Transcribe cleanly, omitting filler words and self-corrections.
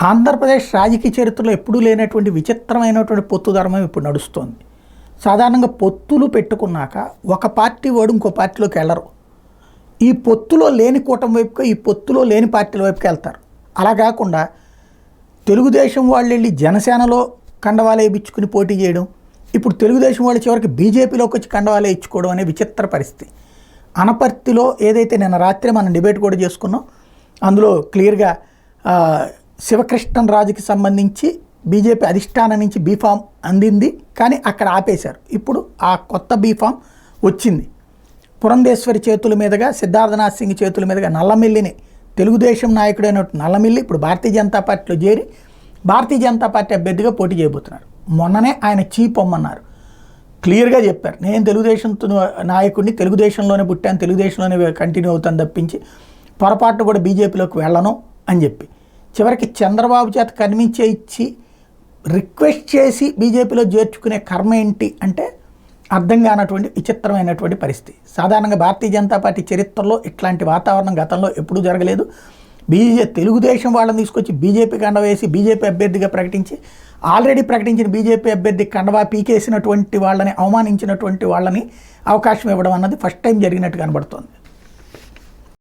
ఆంధ్రప్రదేశ్ రాజకీయ చరిత్రలో ఎప్పుడూ లేనటువంటి విచిత్రమైనటువంటి పొత్తు ధర్మం ఇప్పుడు నడుస్తోంది. సాధారణంగా పొత్తులు పెట్టుకున్నాక ఒక పార్టీ వాడు ఇంకో పార్టీలోకి వెళ్ళరు. ఈ పొత్తులో లేని కూటమి వైపుకి, ఈ పొత్తులో లేని పార్టీల వైపుకి వెళ్తారు. అలా కాకుండా తెలుగుదేశం వాళ్ళు వెళ్ళి జనసేనలో కండవాలు వేయించుకుని పోటీ చేయడం, ఇప్పుడు తెలుగుదేశం వాళ్ళు చివరికి బీజేపీలోకి వచ్చి కండవాలు వేయించుకోవడం అనే విచిత్ర పరిస్థితి. అనపర్తిలో ఏదైతే నిన్న రాత్రి మనం డిబేట్ కూడా చేసుకున్నాం, అందులో క్లియర్గా శివకృష్ణన్ రాజుకి సంబంధించి బీజేపీ అధిష్టానం నుంచి బీఫామ్ అందింది, కానీ అక్కడ ఆపేశారు. ఇప్పుడు ఆ కొత్త బీఫామ్ వచ్చింది. పురంధేశ్వరి చేతుల మీదుగా, సిద్ధార్థనాథ్ సింగ్ చేతుల మీదుగా నల్లమిల్లిని, తెలుగుదేశం నాయకుడైన నల్లమిల్లి ఇప్పుడు భారతీయ జనతా పార్టీలో చేరి భారతీయ జనతా పార్టీ అభ్యర్థిగా పోటీ చేయబోతున్నారు. మొన్ననే ఆయన చీపొమ్మన్నారు, క్లియర్గా చెప్పారు, నేను తెలుగుదేశం నాయకుడిని, తెలుగుదేశంలోనే పుట్టాను, తెలుగుదేశంలోనే కంటిన్యూ అవుతాను తప్పించి పొరపాటు కూడా బీజేపీలోకి వెళ్ళను అని చెప్పి చివరికి చంద్రబాబు చేత కన్విన్స్ ఇచ్చి రిక్వెస్ట్ చేసి బీజేపీలో చేర్చుకునే కర్మ ఏంటి అంటే అర్థం కానటువంటి విచిత్రమైనటువంటి పరిస్థితి. సాధారణంగా భారతీయ జనతా పార్టీ చరిత్రలో ఇట్లాంటి వాతావరణం గతంలో ఎప్పుడూ జరగలేదు. తెలుగుదేశం వాళ్ళని తీసుకొచ్చి బీజేపీ కండ వేసి బీజేపీ అభ్యర్థిగా ప్రకటించి, ఆల్రెడీ ప్రకటించిన బీజేపీ అభ్యర్థి కండవా పీకేసినటువంటి వాళ్ళని, అవమానించినటువంటి వాళ్ళని అవకాశం ఇవ్వడం అన్నది ఫస్ట్ టైం జరిగినట్టు కనబడుతోంది.